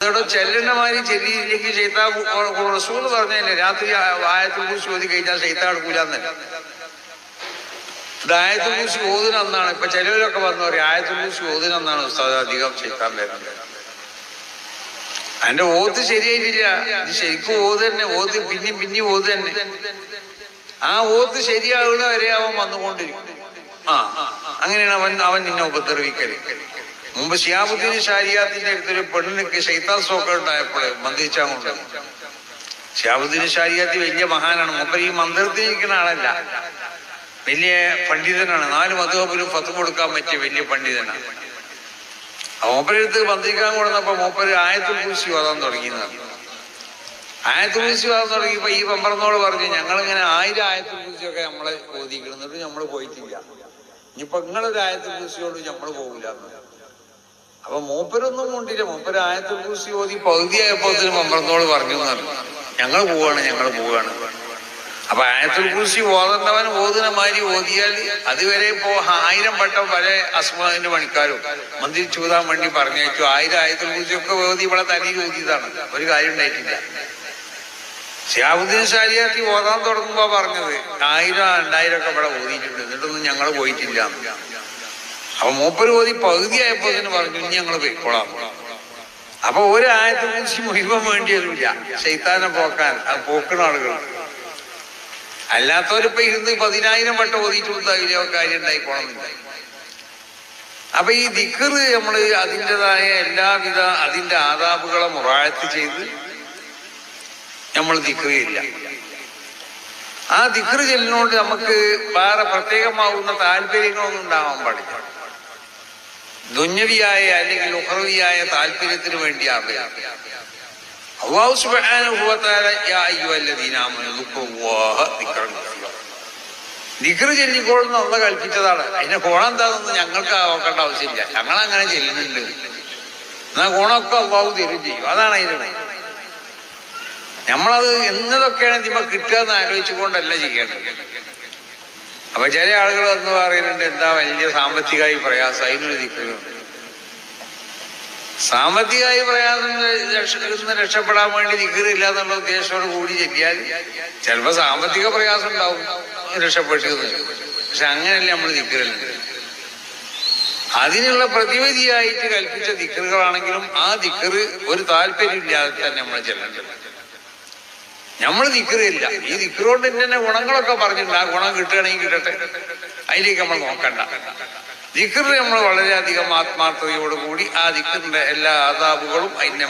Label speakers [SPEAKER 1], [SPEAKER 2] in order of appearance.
[SPEAKER 1] അതോടെ ചെല്ലണമാതിരി ചെല്ലിയില്ലെങ്കിൽ ശൈത്താൻ റസൂൽ പറഞ്ഞല്ലേ രാത്രി ആയത്തുൽ കുർസി ഓതി കഴിഞ്ഞാൽ ശൈത്താൻ എടുക്കൂലെന്നല്ല. ഇത് ആയത്തുൽ കുർസി ഓതിനന്നാണ്. ഇപ്പൊ ചിലവരൊക്കെ വന്നു പറയും ആയത്തുൽ കുർസി ഓതിനന്നാണ് ഉസ്താദ് അധികം ശൈത്താൻ വരുന്നത്. അതിന്റെ ഓത്ത് ശരിയായിട്ടില്ല. ഇത് ശരിക്കും ഓത് തന്നെ, ഓത് പിന്നെയും ഓത് തന്നെ. ആ ഓത്ത് ശരിയാകുന്ന വരെ അവൻ വന്നുകൊണ്ടിരിക്കും. അങ്ങനെയാണ് അവൻ നിന്നെ ഉപദ്രവിക്കല്. മുമ്പ് ശിഹാബുദ്ദീൻ ഷാരിയാത്തിന്റെ അടുത്തൊരു പെണ്ണിനൊക്കെ ശൈത്താൻ സോക്ക ഉണ്ടായപ്പോൾ മന്ത്രിച്ചാൻ കൊണ്ട്. ശിഹാബുദ്ദീൻ ഷാരിയാത്തി വലിയ മഹാനാണ്. മൂപ്പർ ഈ മന്ത്രത്തിലിരിക്കുന്ന ആളല്ല, വലിയ പണ്ഡിതനാണ്. 4 മദ്ഹബിലും ഫത്വ കൊടുക്കാൻ പറ്റിയ വലിയ പണ്ഡിതനാണ്. മൂപ്പരെടുത്ത് മന്ത്രിക്കാൻ കൊടുന്നപ്പോ മൂപ്പര് ആയത്തുൽ കുർസി ഓതാൻ തുടങ്ങിയതാണ്. ആയത്തുൽ കുർസി ഓതാൻ തുടങ്ങിയപ്പോ ഈ പമ്പറന്നോട് പറഞ്ഞു, ഞങ്ങളിങ്ങനെ 1000 ആയത്തുൽ കുർസിയൊക്കെ നമ്മളെ ഓതിക്കുന്നത് നമ്മൾ പോയിട്ടില്ല, ഇനിയിപ്പൊ നിങ്ങളൊരു ആയത്തുൽ കുർസിയോട് നമ്മൾ പോകില്ല. അപ്പൊ മൂപ്പരൊന്നും കൊണ്ടില്ല. മൂപ്പര് ആയത്തുൽ കുർസി ഓതി പകുതിയായപ്പോ പമ്പറന്നോട് പറഞ്ഞു ഞങ്ങൾ പോവാണ്. അപ്പൊ ആയത്തുൽ കുർസി ഓതേണ്ടവൻ ഓതുനമാതിരി ഓതിയാൽ അതുവരെ ഇപ്പോ 1000 വട്ടം പല അസ്മാദിന്റെ പണിക്കാരും മന്ത്രി ചൂതാൻ വേണ്ടി പറഞ്ഞേച്ചു 1000 ആയത്തുൽ കുർസിയൊക്കെ ഓതി ഇവിടെ തലയിൽ ഓതിയതാണ്. ഒരു കാര്യം ഉണ്ടായിട്ടില്ല. ശിഹാബുദ്ദീൻ ഷാരിയാത്തി ഓതാൻ തുടങ്ങുമ്പോ പറഞ്ഞത് 1000 2000 ഒക്കെ ഇവിടെ ഓതിയിട്ടുണ്ട്, എന്നിട്ടൊന്നും ഞങ്ങൾ പോയിട്ടില്ല. അപ്പൊ മൂപ്പര് ഓതി പകുതിയായപ്പോ പറഞ്ഞു ഇനി ഞങ്ങൾ പോയിക്കോളാം. അപ്പൊ ഒരു ആയത്തുൽ കുർസി മുഴുവൻ വേണ്ടി വരില്ല ശൈത്താനെ പോക്കാൻ. അത് പോക്കുന്ന ആളുകൾ അല്ലാത്തവരിപ്പോ 10000 വട്ടം ഓതിയിട്ടുള്ള കാര്യം ഉണ്ടായിക്കോണമെന്നില്ല. അപ്പൊ ഈ ദിക്ർ നമ്മള് അതിൻ്റെതായ എല്ലാവിധ അതിന്റെ ആദാബുകളെ മുറാഅത്ത് ചെയ്ത് നമ്മൾ ദിക്ർ ചെയ്യില്ല. ആ ദിക്ർ ചെല്ലിനോണ്ട് നമുക്ക് വേറെ പ്രത്യേകമാവുന്ന താല്പര്യങ്ങളൊന്നും ഉണ്ടാവാൻ പാടില്ല. ദുന്യവിയായ അല്ലെങ്കിൽ ഉഖ്റവിയായ താല്പര്യത്തിന് വേണ്ടിയാവില്ല. അല്ലാഹു സുബ്ഹാനഹു വ തആല യാ അയ്യുഹല്ലദീന ആമനൂ ദുക്റുല്ലാഹ ദിക്റൻ കസീറ, ദിക്ർ ചെല്ലിക്കോളുന്ന അല്ലാഹു കൽപ്പിച്ചതാണ്. അതിന്റെ ഗുണം എന്താണെന്ന് ഞങ്ങൾക്ക് നോക്കേണ്ട ആവശ്യമില്ല. ഞങ്ങളങ്ങനെ ചെല്ലുന്നുണ്ട്, എന്നാ ഗുണമൊക്കെ അല്ലാഹു തരും ചെയ്യും. അതാണ് അതിന്. നമ്മളത് എന്നതൊക്കെയാണ് ഇതിപ്പോ കിട്ടുക എന്ന് ആലോചിച്ചുകൊണ്ടല്ല ചെയ്യേണ്ടത്. അപ്പൊ ചില ആളുകൾ എന്ന് പറയുന്നുണ്ട് എന്താ വലിയ സാമ്പത്തികമായി പ്രയാസം, അതിനൊരു ദിക്റുണ്ട്. സാമ്പത്തികമായി പ്രയാസം രക്ഷപ്പെടാൻ വേണ്ടി ദിക്റില്ല എന്നുള്ള ഉദ്ദേശത്തോട് കൂടി ചെല്ലിയാൽ ചിലപ്പോ സാമ്പത്തിക പ്രയാസം ഉണ്ടാവും, രക്ഷപ്പെട്ടത്. പക്ഷെ അങ്ങനെയല്ല നമ്മൾ ദിക്റുണ്ട്. അതിനുള്ള പ്രതിവിധിയായിട്ട് കൽപ്പിച്ച ദിക്റുകളാണെങ്കിലും ആ ദിക്ർ ഒരു താല്പര്യമില്ലാതെ തന്നെ നമ്മൾ ചെല്ലേണ്ടത്. നമ്മൾ ദിക്റില്ല. ഈ ദിക്റുകൊണ്ട് തന്നെ ഗുണങ്ങളൊക്കെ പറഞ്ഞിട്ടുണ്ട്. ആ ഗുണം കിട്ടുകയാണെങ്കിൽ കിട്ടട്ടെ, അതിലേക്ക് നമ്മൾ നോക്കണ്ട. ദിക്ർ നമ്മൾ വളരെയധികം ആത്മാർത്ഥതയോടുകൂടി ആ ദിക്റിന്റെ എല്ലാ ആദാബുകളും അതിന്റെ